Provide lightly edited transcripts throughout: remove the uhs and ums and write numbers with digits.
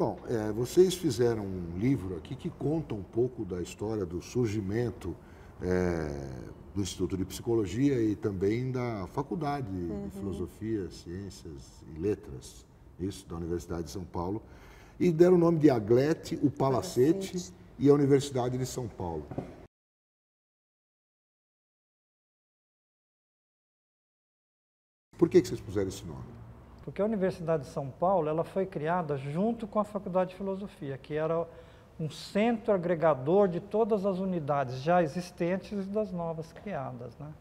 Bom, vocês fizeram um livro aqui que conta um pouco da história do surgimento do Instituto de Psicologia e também da Faculdade de Filosofia, Ciências e Letras, isso, da Universidade de São Paulo, e deram o nome de Aglete, o Palacete e a Universidade de São Paulo. Por que vocês puseram esse nome? Porque a Universidade de São Paulo ela foi criada junto com a Faculdade de Filosofia, que era um centro agregador de todas as unidades já existentes e das novas criadas, né?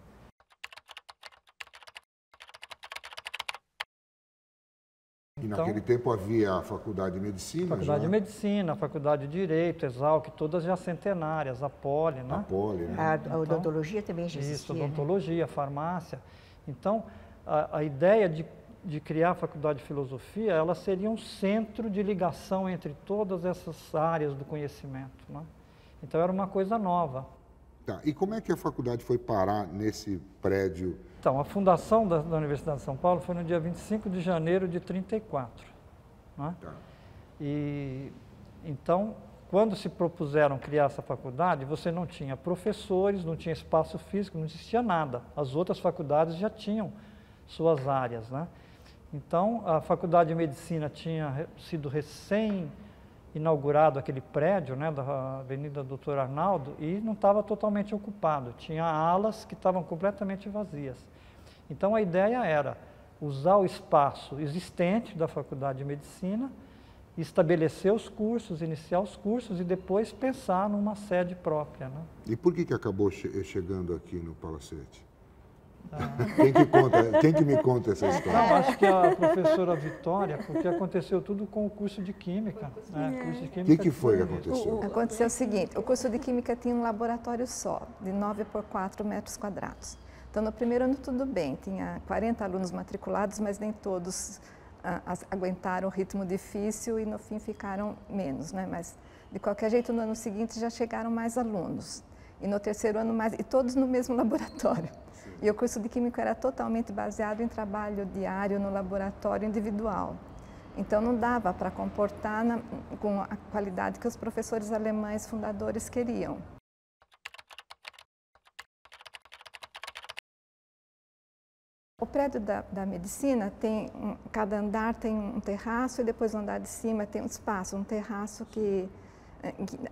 E naquele tempo havia a Faculdade de Medicina? Faculdade de Medicina, a Faculdade de Direito, Exalc, todas já centenárias, a Poli, né? A Poli, né? A odontologia também já existia. Isso, odontologia, farmácia. Então, a ideia de criar a Faculdade de Filosofia, ela seria um centro de ligação entre todas essas áreas do conhecimento, né? Então, era uma coisa nova. Tá. E como é que a faculdade foi parar nesse prédio? Então, a fundação da Universidade de São Paulo foi no dia 25 de janeiro de 1934. Né? Tá. E, então, quando se propuseram criar essa faculdade, você não tinha professores, não tinha espaço físico, não existia nada. As outras faculdades já tinham suas áreas, né? Então, a Faculdade de Medicina tinha sido recém-inaugurado aquele prédio, né, da Avenida Doutor Arnaldo, e não estava totalmente ocupado. Tinha alas que estavam completamente vazias. Então, a ideia era usar o espaço existente da Faculdade de Medicina, estabelecer os cursos, iniciar os cursos e depois pensar numa sede própria, né? E por que acabou chegando aqui no Palacete? Ah. Quem que me conta essa história? Não, acho que a professora Vitória, porque aconteceu tudo com o curso de Química. O que foi que aconteceu? Aconteceu o seguinte, o curso de Química tinha um laboratório só, de 9 por 4 metros quadrados. Então, no primeiro ano tudo bem, tinha 40 alunos matriculados, mas nem todos aguentaram o ritmo difícil e no fim ficaram menos, né? Mas, de qualquer jeito, no ano seguinte já chegaram mais alunos. E no terceiro ano mais, e todos no mesmo laboratório. E o curso de Química era totalmente baseado em trabalho diário no laboratório individual. Então, não dava para comportar com a qualidade que os professores alemães fundadores queriam. O prédio da medicina tem, cada andar tem um terraço e depois no andar de cima tem um espaço, um terraço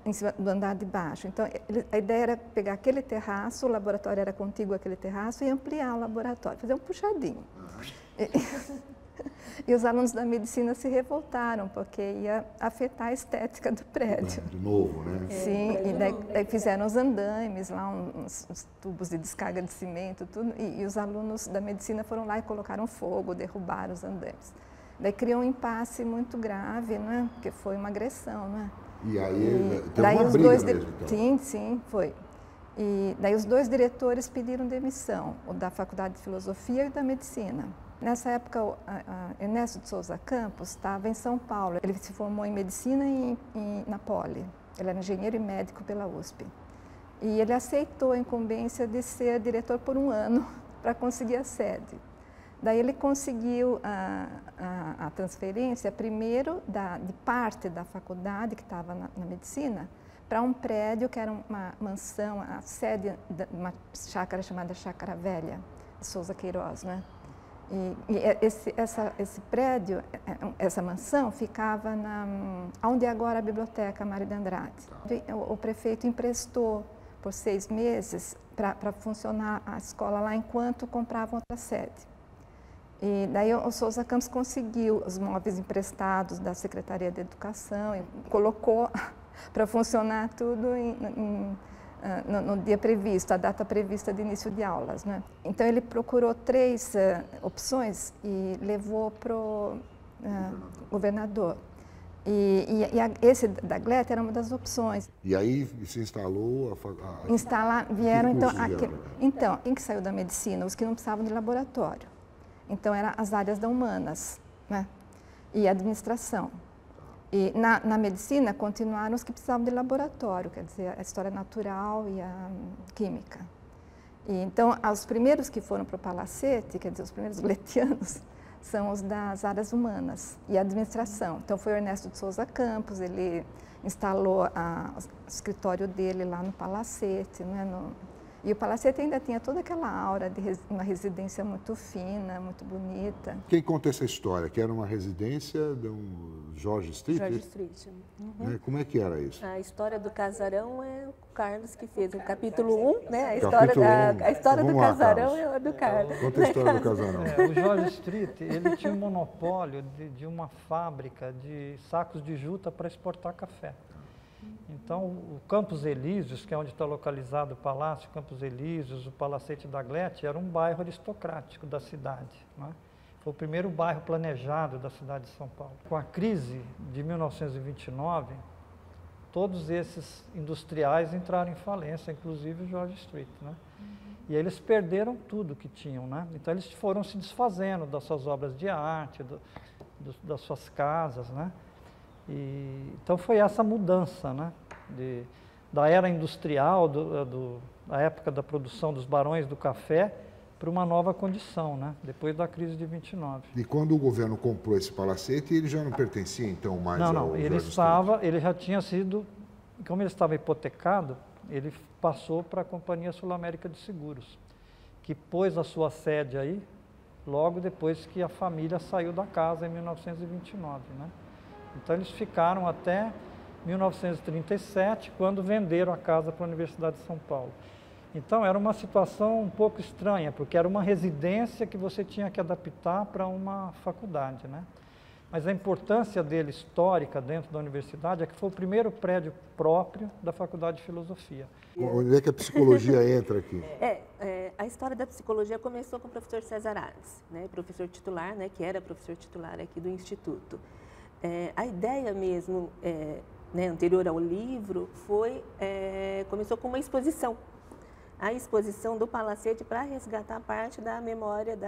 em cima do andar de baixo. Então, a ideia era pegar aquele terraço, o laboratório era contíguo àquele terraço e ampliar o laboratório, fazer um puxadinho. E os alunos da medicina se revoltaram, porque ia afetar a estética do prédio. De novo, né? Sim, e daí fizeram os andames, lá uns tubos de descarga de cimento, tudo, e os alunos da medicina foram lá e colocaram fogo, derrubaram os andames. Daí criou um impasse muito grave, né? Porque foi uma agressão, né? E aí, teve uma briga mesmo, então? Sim, foi. E daí os dois diretores pediram demissão, o da Faculdade de Filosofia e da Medicina. Nessa época, Ernesto de Souza Campos estava em São Paulo. Ele se formou em Medicina na Poli. Ele era engenheiro e médico pela USP. E ele aceitou a incumbência de ser diretor por um ano para conseguir a sede. Daí ele conseguiu a transferência, primeiro, de parte da faculdade, que estava na Medicina, para um prédio que era uma mansão, a sede de uma chácara chamada Chácara Velha, de Souza Queiroz, né? E esse prédio, essa mansão, ficava onde é agora a Biblioteca Mário de Andrade. O prefeito emprestou por 6 meses para funcionar a escola lá enquanto compravam outra sede. E daí o Souza Campos conseguiu os móveis emprestados da Secretaria de Educação e colocou para funcionar tudo no dia previsto, a data prevista de início de aulas, né? Então ele procurou 3 opções e levou para o governador. E esse da Aglete era uma das opções. E aí se instalou vieram então, quem que saiu da medicina? Os que não precisavam de laboratório. Então eram as áreas da humanas, né? E administração. E na medicina continuaram os que precisavam de laboratório, quer dizer, a história natural e a química. E então, os primeiros que foram para o Palacete, quer dizer, os primeiros gletianos, são os das áreas humanas e administração. Então foi o Ernesto de Souza Campos, ele instalou o escritório dele lá no Palacete, né, e o Palacete ainda tinha toda aquela aura de uma residência muito fina, muito bonita. Quem conta essa história? Que era uma residência de um George Street? George Street. Uhum. Como é que era isso? A história do casarão é o Carlos que fez. O capítulo 1, né? A história do casarão é do Carlos. Conta a história do casarão. O George Street, ele tinha um monopólio de uma fábrica de sacos de juta para exportar café. Então, o Campos Elíseos, que é onde está localizado o Palácio Campos Elíseos, o Palacete da Glete, era um bairro aristocrático da cidade, né? Foi o primeiro bairro planejado da cidade de São Paulo. Com a crise de 1929, todos esses industriais entraram em falência, inclusive o George Street, né? E eles perderam tudo que tinham, né? Então, eles foram se desfazendo das suas obras de arte, das suas casas, né? Então foi essa mudança, né, da era industrial, da época da produção dos barões do café, para uma nova condição, né, depois da crise de 29. E quando o governo comprou esse palacete, ele já não pertencia então mais ao Não, ele já tinha sido, como ele estava hipotecado, ele passou para a Companhia Sul-América de Seguros, que pôs a sua sede aí logo depois que a família saiu da casa em 1929, né. Então, eles ficaram até 1937, quando venderam a casa para a Universidade de São Paulo. Então, era uma situação um pouco estranha, porque era uma residência que você tinha que adaptar para uma faculdade, né? Mas a importância dele, histórica, dentro da universidade, é que foi o primeiro prédio próprio da Faculdade de Filosofia. Onde é que a psicologia entra aqui? A história da psicologia começou com o professor César Arnes, né? Professor titular, né? Que era professor titular aqui do Instituto. A ideia mesmo, né, anterior ao livro, começou com uma exposição. A exposição do Palacete para resgatar parte da memória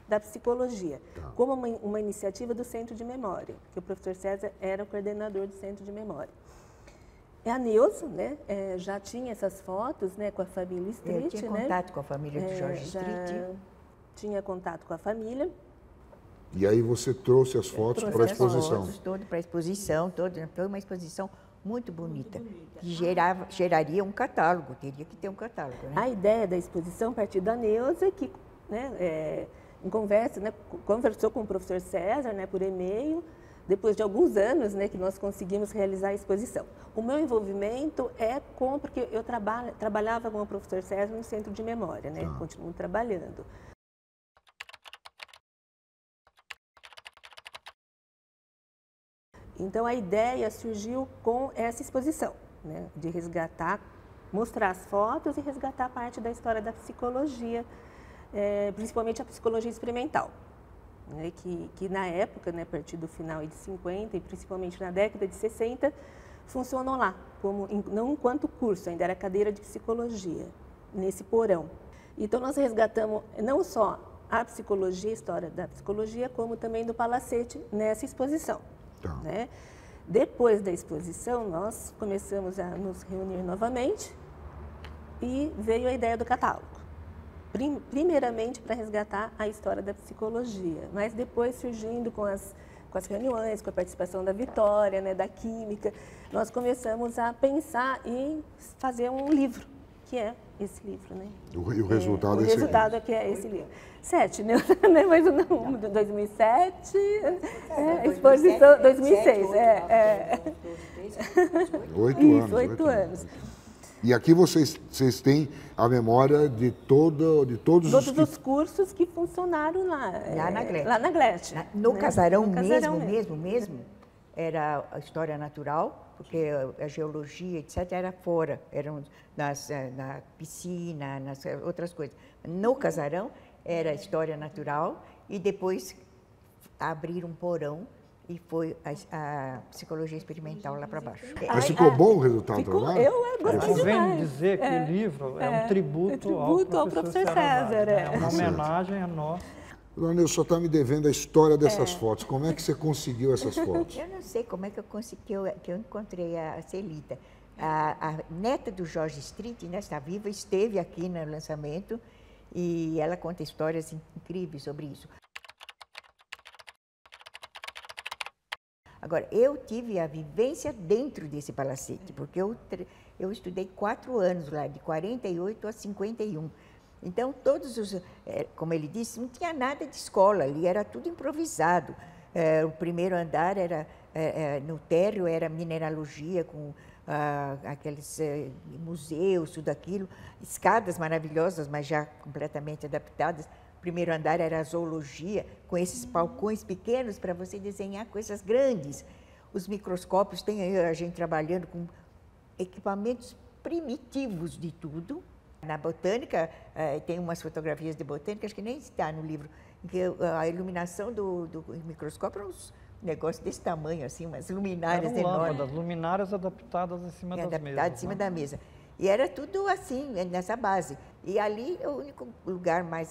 da psicologia, como uma iniciativa do Centro de Memória, que o professor César era o coordenador do Centro de Memória. A Neuza, né, já tinha essas fotos, né, com a família Street. Eu tinha contato com a família do George Street. Tinha contato com a família. E aí você trouxe as fotos para a exposição? Fotos todas para a exposição, foi uma exposição muito bonita, que geraria um catálogo, teria que ter um catálogo, né? A ideia da exposição partiu da Neuza, que, né, em conversa, né, conversou com o professor César, né, por e-mail, depois de alguns anos, né, que nós conseguimos realizar a exposição. O meu envolvimento porque eu trabalhava com o professor César no Centro de Memória, né, continuo trabalhando. Então, a ideia surgiu com essa exposição, né, de resgatar, mostrar as fotos e resgatar parte da história da psicologia, principalmente a psicologia experimental, né, que na época, né, a partir do final de 50 e principalmente na década de 60, funcionou lá, não enquanto curso, ainda era cadeira de psicologia, nesse porão. Então, nós resgatamos não só a psicologia, a história da psicologia, como também do Palacete nessa exposição. Né? Depois da exposição, nós começamos a nos reunir novamente e veio a ideia do catálogo. Primeiramente para resgatar a história da psicologia, mas depois surgindo com as reuniões, com a participação da Vitória, né, da Química, nós começamos a pensar em fazer um livro, que é esse livro, né? O resultado é esse livro. O resultado é que é esse livro. 7, né? Mas não, 2007, exposição 2006. 8 anos. E aqui vocês têm a memória de todos os cursos que funcionaram lá. Lá na Glete. No casarão mesmo, era a história natural, porque a geologia, etc., era fora, eram na piscina, nas outras coisas. No casarão era a história natural e depois abriram um porão e foi a psicologia experimental lá para baixo. Mas ficou bom o resultado? Eu gostei demais. Convém dizer que o livro é um tributo ao professor César. É uma homenagem a nós. Dona Neuza, só está me devendo a história dessas fotos. Como é que você conseguiu essas fotos? Eu não sei como é que eu consegui, que eu encontrei a Celita. A neta do George Street, né, está viva, esteve aqui no lançamento e ela conta histórias incríveis sobre isso. Agora, eu tive a vivência dentro desse palacete, porque eu estudei 4 anos lá, de 48 a 51. Então, todos os, como ele disse, não tinha nada de escola ali, era tudo improvisado. O primeiro andar era, no térreo era mineralogia, com aqueles museus, tudo aquilo, escadas maravilhosas, mas já completamente adaptadas. O primeiro andar era a zoologia, com esses balcões pequenos para você desenhar coisas grandes. Os microscópios, tem a gente trabalhando com equipamentos primitivos de tudo. Na botânica, tem umas fotografias de botânica, acho que nem está no livro, em que a iluminação do microscópio era um negócio desse tamanho, assim, umas luminárias enormes. Lâmpadas, luminárias adaptadas em cima das mesas. Adaptadas em cima da mesa. E era tudo assim, nessa base. E ali, o único lugar mais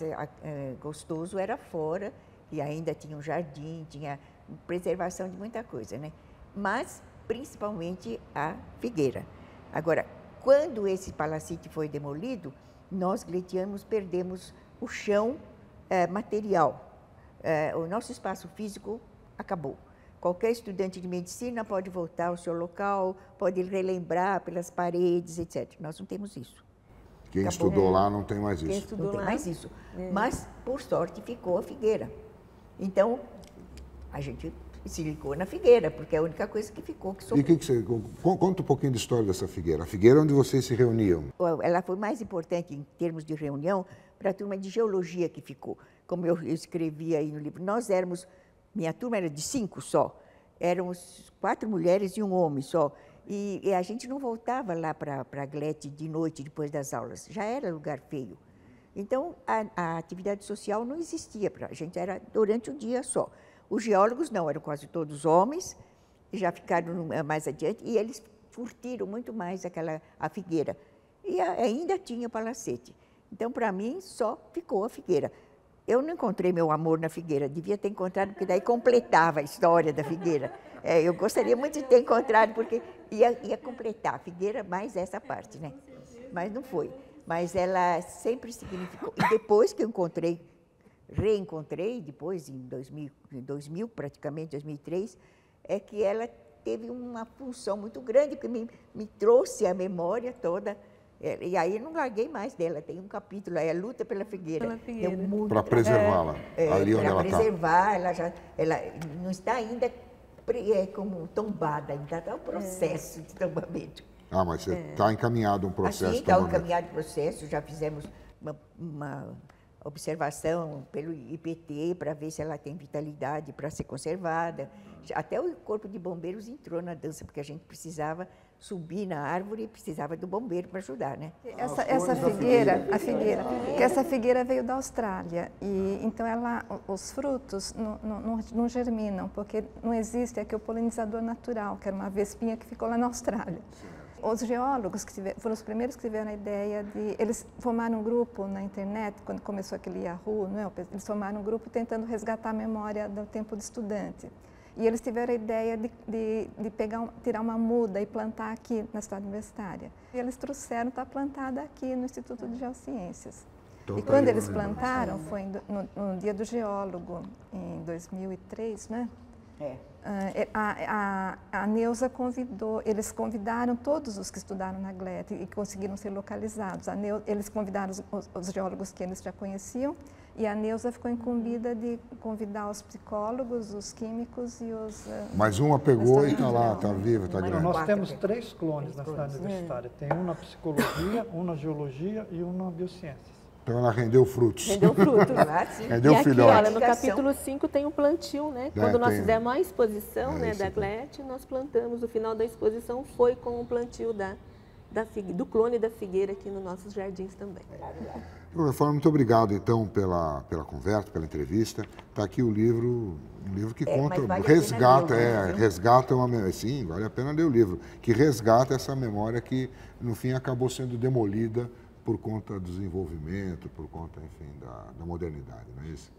gostoso era fora, e ainda tinha um jardim, tinha preservação de muita coisa, né? Mas, principalmente, a figueira. Agora, quando esse palacete foi demolido, nós, gletianos, perdemos o chão material. O nosso espaço físico acabou. Qualquer estudante de medicina pode voltar ao seu local, pode relembrar pelas paredes, etc. Nós não temos isso. Quem estudou lá não tem mais isso. Não tem mais isso. Mas, por sorte, ficou a figueira. Então, a gente se ligou na figueira, porque é a única coisa que ficou. E que você, conta um pouquinho da história dessa figueira. A figueira onde vocês se reuniam. Ela foi mais importante em termos de reunião para a turma de geologia que ficou. Como eu escrevi aí no livro, nós éramos, minha turma era de 5 só, éramos 4 mulheres e um homem só. E a gente não voltava lá para a Glete de noite, depois das aulas, já era lugar feio. Então, a atividade social não existia para a gente, era durante o dia só. Os geólogos não, eram quase todos homens, já ficaram mais adiante, e eles curtiram muito mais a figueira. E ainda tinha o palacete. Então, para mim, só ficou a figueira. Eu não encontrei meu amor na figueira, devia ter encontrado, porque daí completava a história da figueira. Eu gostaria muito de ter encontrado, porque ia completar a figueira mais essa parte, né? Mas não foi. Mas ela sempre significou. E depois que eu reencontrei, depois em 2000 praticamente, 2003, é que ela teve uma função muito grande, porque me trouxe a memória toda. E aí não larguei mais dela, tem um capítulo, é a luta pela figueira. Para preservá-la, ali onde ela está. Para preservar, ela não está ainda como tombada, ainda está o processo de tombamento. Ah, mas está encaminhado um processo assim, de tombamento. Está encaminhado o processo, já fizemos uma observação pelo IPT para ver se ela tem vitalidade para ser conservada. Até o corpo de bombeiros entrou na dança, porque a gente precisava subir na árvore e precisava do bombeiro para ajudar, né? Essa figueira veio da Austrália e então os frutos não germinam, porque não existe aqui o polinizador natural, que era uma vespinha que ficou lá na Austrália. Os geólogos foram os primeiros que tiveram a ideia de... Eles formaram um grupo na internet, quando começou aquele Yahoo, não é? Eles formaram um grupo tentando resgatar a memória do tempo de estudante. E eles tiveram a ideia de tirar uma muda e plantar aqui na cidade universitária. E eles trouxeram, está plantada aqui no Instituto de Geociências. Então, e quando eles plantaram, foi no Dia do Geólogo, em 2003, né? A Neuza eles convidaram todos os que estudaram na Glete e conseguiram ser localizados. Eles convidaram os geólogos que eles já conheciam e a Neuza ficou incumbida de convidar os psicólogos, os químicos e os... Mas uma pegou e está lá, está viva, está grande. Nós temos 3 clones na cidade universitária. Tem um na psicologia, um na geologia e um na biociências. Então ela rendeu frutos. Rendeu frutos. Rendeu e aqui, filhote. olha, no capítulo 5 tem um plantio, né? Quando nós fizemos a exposição da Glete, nós plantamos. O final da exposição foi com o plantio do clone da figueira aqui nos nossos jardins também. Professor, muito obrigado, então, pela conversa, pela entrevista. Está aqui o livro, um livro que conta, resgata uma memória. Sim, vale a pena ler o livro, que resgata essa memória que, no fim, acabou sendo demolida por conta do desenvolvimento, por conta, enfim, da modernidade, não é isso?